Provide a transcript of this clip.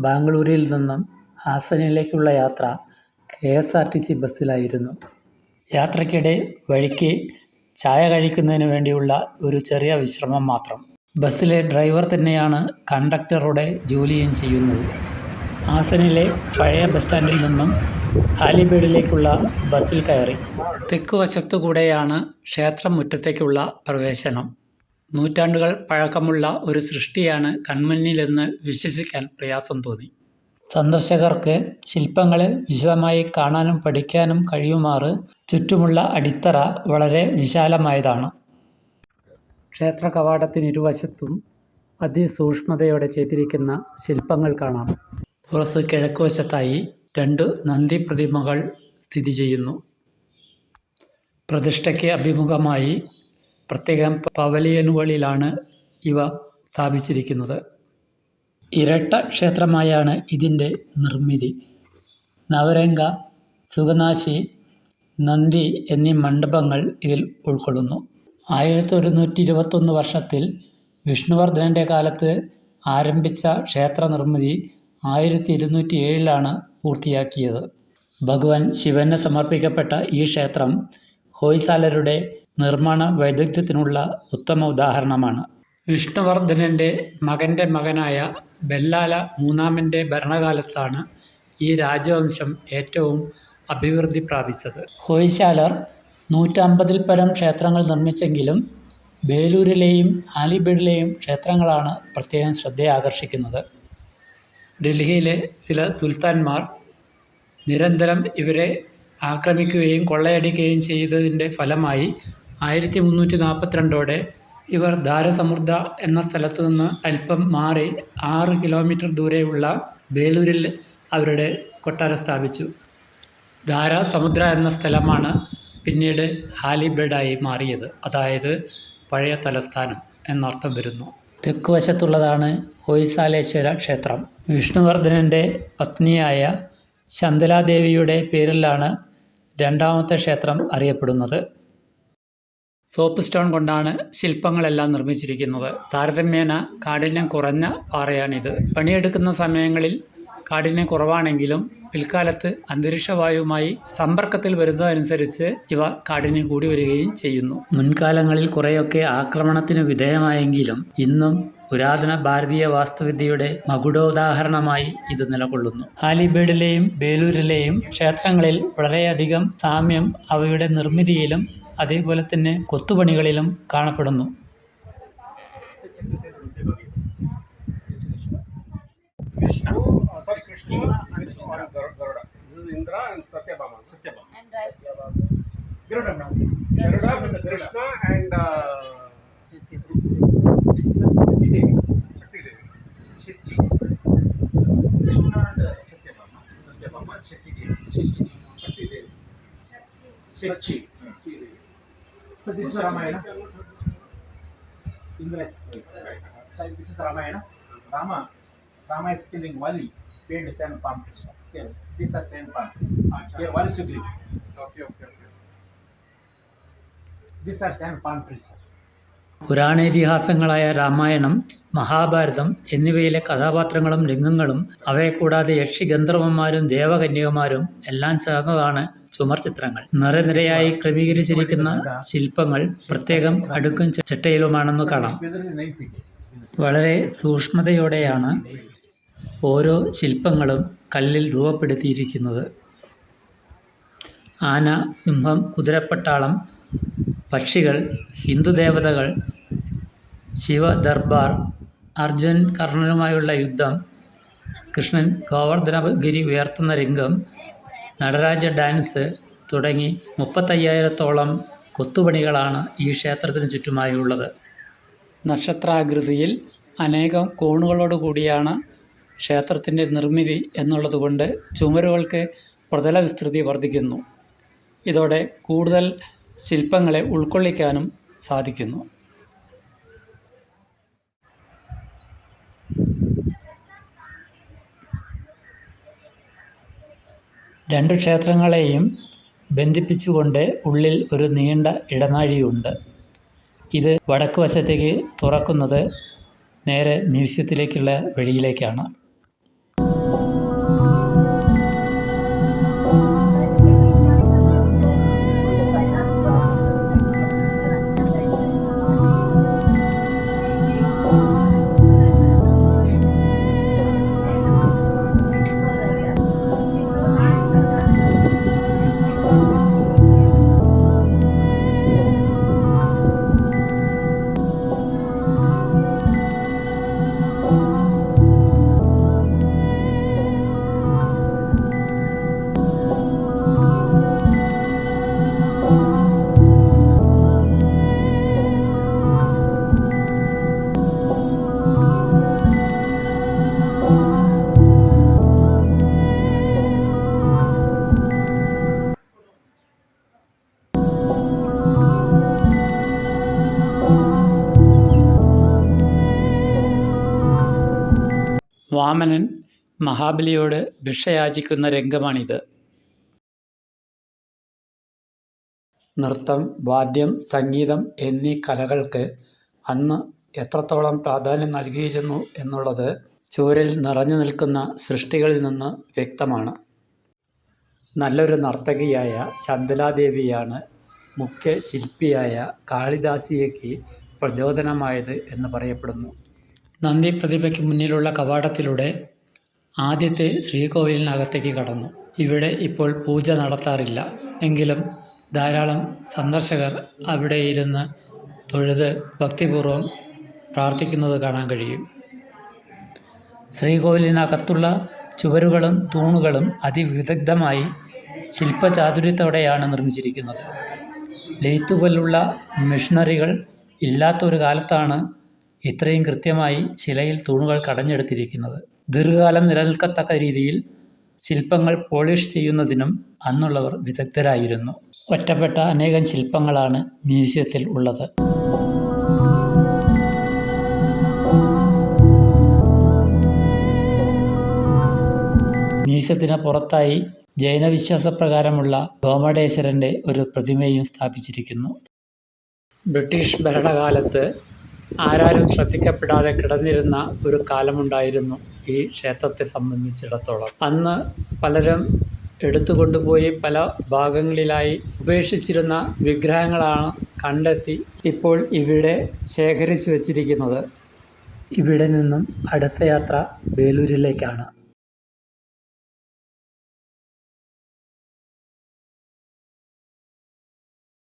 ബാംഗ്ലൂരിൽ നിന്നും ഹാസനിലേക്കുള്ള യാത്ര കെ.എസ്.ആർ.ടി.സി. ബസ്സിലായിരുന്നു. യാത്രയ്ക്കിടെ വഴിക്ക് ചായ കഴിക്കുന്നതിന് വേണ്ടിയുള്ള ഒരു ചെറിയ വിശ്രമം മാത്രം. ബസ്സിലെ ഡ്രൈവർ തന്നെയാണ് കണ്ടക്ടറുടെ ജോലിയും ചെയ്യുന്നത്. ഹാസനിലെ പഴയ ബസ് സ്റ്റാൻഡിൽ നിന്നും ഹാലിബേഡിലേക്കുള്ള ബസ്സിൽ കയറി. തെക്കുവശത്തുകൂടെയാണ് ക്ഷേത്രമുറ്റത്തേക്കുള്ള പ്രവേശനം. നൂറ്റാണ്ടുകൾ പഴക്കമുള്ള ഒരു സൃഷ്ടിയാണ് കൺമുന്നിലെന്ന് വിശ്വസിക്കാൻ പ്രയാസം തോന്നി. സന്ദർശകർക്ക് ശില്പങ്ങളെ വിശദമായി കാണാനും പഠിക്കാനും കഴിയുമാറ് ചുറ്റുമുള്ള അടിത്തറ വളരെ വിശാലമായതാണ്. ക്ഷേത്ര കവാടത്തിനിരുവശത്തും അതിസൂക്ഷ്മതയോടെ ചെയ്തിരിക്കുന്ന ശില്പങ്ങൾ കാണാം. പുറത്ത് കിഴക്കുവശത്തായി 2 നന്ദി പ്രതിമകൾ സ്ഥിതി ചെയ്യുന്നു. പ്രതിഷ്ഠയ്ക്ക് അഭിമുഖമായി പ്രത്യേകം പവലിയനുകളിലാണ് ഇവ സ്ഥാപിച്ചിരിക്കുന്നത്. ഇരട്ട ക്ഷേത്രമായാണ് ഇതിൻ്റെ നിർമ്മിതി. നവരംഗ, സുഖനാശി, നന്ദി എന്നീ മണ്ഡപങ്ങൾ ഇതിൽ ഉൾക്കൊള്ളുന്നു. 1121 വർഷത്തിൽ വിഷ്ണുവർദ്ധനൻ്റെ കാലത്ത് ആരംഭിച്ച ക്ഷേത്ര നിർമ്മിതി 1207 പൂർത്തിയാക്കിയത്. ഭഗവാൻ ശിവന് സമർപ്പിക്കപ്പെട്ട ഈ ക്ഷേത്രം ഹൊയ്സാലരുടെ നിർമ്മാണ വൈദഗ്ധ്യത്തിനുള്ള ഉത്തമ ഉദാഹരണമാണ്. വിഷ്ണുവർദ്ധനൻ്റെ മകൻ്റെ മകനായ ബെല്ലാല മൂന്നാമൻ്റെ ഭരണകാലത്താണ് ഈ രാജവംശം ഏറ്റവും അഭിവൃദ്ധി പ്രാപിച്ചത്. ഹൊയ്സാലർ 150-ൽ പരം ക്ഷേത്രങ്ങൾ നിർമ്മിച്ചെങ്കിലും ബേലൂരിലെയും ഹാലിബേഡിലെയും ക്ഷേത്രങ്ങളാണ് പ്രത്യേകം ശ്രദ്ധയാകർഷിക്കുന്നത്. ഡൽഹിയിലെ ചില സുൽത്താൻമാർ നിരന്തരം ഇവരെ ആക്രമിക്കുകയും കൊള്ളയടിക്കുകയും ചെയ്തതിൻ്റെ ഫലമായി 1342 ഇവർ ധാരസമുദ്ര എന്ന സ്ഥലത്തു നിന്ന് അല്പം മാറി 6 കിലോമീറ്റർ ദൂരെയുള്ള ബേലൂരിൽ അവരുടെ കൊട്ടാരം സ്ഥാപിച്ചു. ധാരസമുദ്ര എന്ന സ്ഥലമാണ് പിന്നീട് ഹാലിബേഡായി മാറിയത്. അതായത് പഴയ തലസ്ഥാനം എന്നർത്ഥം വരുന്നു. തെക്കുവശത്തുള്ളതാണ് ഹൊയ്സാലേശ്വര ക്ഷേത്രം. വിഷ്ണുവർദ്ധനൻ്റെ പത്നിയായ ശന്തലാദേവിയുടെ പേരിലാണ് രണ്ടാമത്തെ ക്ഷേത്രം അറിയപ്പെടുന്നത്. സോപ്പ് സ്റ്റോൺ കൊണ്ടാണ് ശില്പങ്ങളെല്ലാം നിർമ്മിച്ചിരിക്കുന്നത്. താരതമ്യേന കാഠിന്യം കുറഞ്ഞ പാറയാണിത്. പണിയെടുക്കുന്ന സമയങ്ങളിൽ കാഠിന്യം കുറവാണെങ്കിലും പിൽക്കാലത്ത് അന്തരീക്ഷവായുവുമായി സമ്പർക്കത്തിൽ വരുന്നതനുസരിച്ച് ഇവ കാഠിന്യം കൂടി വരികയും ചെയ്യുന്നു. മുൻകാലങ്ങളിൽ കുറേയൊക്കെ ആക്രമണത്തിന് വിധേയമായെങ്കിലും ഇന്നും പുരാതന ഭാരതീയ വാസ്തുവിദ്യയുടെ മകുടോദാഹരണമായി ഇത് നിലകൊള്ളുന്നു. ഹാലിബേഡിലെയും ബേലൂരിലെയും ക്ഷേത്രങ്ങളിൽ വളരെയധികം സാമ്യം അവയുടെ നിർമ്മിതിയിലും അതേപോലെ തന്നെ കൊത്തുപണികളിലും കാണപ്പെടുന്നു. Krishna and Garuda. This is Indra and Satyabhama. And Garuda. Garuda with Krishna and Shakti Devi. Shakti. Krishna and Satyabhama. Satyabhama, Shakti Devi. Shakti Devi. Shakti. So this is Ramayana. Indra. So this is Ramayana. Rama is killing Wali. Paid sand palm trees. Here, these are sand palm. Here, what is to green? Okay. These are sand palm trees. പുരാണേതിഹാസങ്ങളായ Ramayanam, Mahabharatam എന്നിവയിലെ കഥാപാത്രങ്ങളും രംഗങ്ങളും അവയെ കൂടാതെ യക്ഷി ഗന്ധർവന്മാരും ദേവകന്യകമാരും എല്ലാം ചേർന്നതാണ് ചുമർ ചിത്രങ്ങൾ. നിരനിരയായി ക്രമീകരിച്ചിരിക്കുന്ന ശില്പങ്ങൾ പ്രത്യേകം അടുക്കും ചിട്ടയിലുമാണെന്ന് കാണാം. വളരെ സൂക്ഷ്മതയോടെയാണ് ഓരോ ശില്പങ്ങളും കല്ലിൽ രൂപപ്പെടുത്തിയിരിക്കുന്നത്. ആന, സിംഹം, കുതിരപ്പട്ടാളം, പക്ഷികൾ, ഹിന്ദുദേവതകൾ, ശിവദർബാർ, അർജുനൻ കർണനുമായുള്ള യുദ്ധം, കൃഷ്ണൻ ഗോവർദ്ധനഗിരി ഉയർത്തുന്ന രംഗം, നടരാജ ഡാൻസ് തുടങ്ങി 35,000-ഓളം കൊത്തുപണികളാണ് ഈ ക്ഷേത്രത്തിന് ചുറ്റുമായുള്ളത്. നക്ഷത്രാകൃതിയിൽ അനേകം കോണുകളോടുകൂടിയാണ് ക്ഷേത്രത്തിൻ്റെ നിർമ്മിതി എന്നുള്ളതുകൊണ്ട് ചുമരുകൾക്ക് പ്രതല വിസ്തൃതി വർദ്ധിക്കുന്നു. ഇതോടെ കൂടുതൽ ശില്പങ്ങളെ ഉൾക്കൊള്ളിക്കാനും സാധിക്കുന്നു. രണ്ട് ക്ഷേത്രങ്ങളെയും ബന്ധിപ്പിച്ചുകൊണ്ട് ഉള്ളിൽ ഒരു നീണ്ട ഇടനാഴിയുണ്ട്. ഇത് വടക്ക് വശത്തേക്ക് തുറക്കുന്നത് നേരെ മ്യൂസിയത്തിലേക്കുള്ള വഴിയിലേക്കാണ്. വാമനൻ മഹാബലിയോട് ഭിക്ഷയാചിക്കുന്ന രംഗമാണിത്. നൃത്തം, വാദ്യം, സംഗീതം എന്നീ കലകൾക്ക് അന്ന് എത്രത്തോളം പ്രാധാന്യം നൽകിയിരുന്നു എന്നുള്ളത് ചുവരിൽ നിറഞ്ഞു നിൽക്കുന്ന സൃഷ്ടികളിൽ നിന്ന് വ്യക്തമാണ്. നല്ലൊരു നർത്തകിയായ ശാന്തലാദേവിയാണ് മുഖ്യ ശില്പിയായ കാളിദാസിയയ്ക്ക് പ്രചോദനമായത് എന്ന് പറയപ്പെടുന്നു. നന്ദി പ്രതിമയ്ക്ക് മുന്നിലുള്ള കവാടത്തിലൂടെ ആദ്യത്തെ ശ്രീകോവിലിനകത്തേക്ക് കടന്നു. ഇവിടെ ഇപ്പോൾ പൂജ നടത്താറില്ല. എങ്കിലും ധാരാളം സന്ദർശകർ അവിടെ ഇരുന്ന് തൊഴുത് ഭക്തിപൂർവ്വം പ്രാർത്ഥിക്കുന്നത് കാണാൻ കഴിയും. ശ്രീകോവിലിനകത്തുള്ള ചുവരുകളും തൂണുകളും അതിവിദഗ്ധമായി ശില്പചാതുര്യത്തോടെയാണ് നിർമ്മിച്ചിരിക്കുന്നത്. ലെയ്ത്തുപോലുള്ള മെഷീനറികൾ ഇല്ലാത്തൊരു കാലത്താണ് ഇത്രയും കൃത്യമായി ശിലയിൽ തൂണുകൾ കടഞ്ഞെടുത്തിരിക്കുന്നത്. ദീർഘകാലം നിലനിൽക്കത്തക്ക രീതിയിൽ ശില്പങ്ങൾ പോളിഷ് ചെയ്യുന്നതിനും അന്നുള്ളവർ വിദഗ്ധരായിരുന്നു. ഒറ്റപ്പെട്ട അനേകം ശില്പങ്ങളാണ് മ്യൂസിയത്തിൽ ഉള്ളത്. മ്യൂസിയത്തിന് പുറത്തായി ജൈനവിശ്വാസപ്രകാരമുള്ള ഗോമടേശ്വരൻ്റെ ഒരു പ്രതിമയും സ്ഥാപിച്ചിരിക്കുന്നു. ബ്രിട്ടീഷ് ഭരണകാലത്ത് ആരാലും ശ്രദ്ധിക്കപ്പെടാതെ കിടന്നിരുന്ന ഒരു കാലമുണ്ടായിരുന്നു ഈ ക്ഷേത്രത്തെ സംബന്ധിച്ചിടത്തോളം. അന്ന് പലരും എടുത്തുകൊണ്ടുപോയി പല ഭാഗങ്ങളിലായി ഉപേക്ഷിച്ചിരുന്ന വിഗ്രഹങ്ങളാണ് കണ്ടെത്തി ഇപ്പോൾ ഇവിടെ ശേഖരിച്ചു വച്ചിരിക്കുന്നത്. ഇവിടെ നിന്നും അടുത്ത യാത്ര വേലൂരിലേക്കാണ്.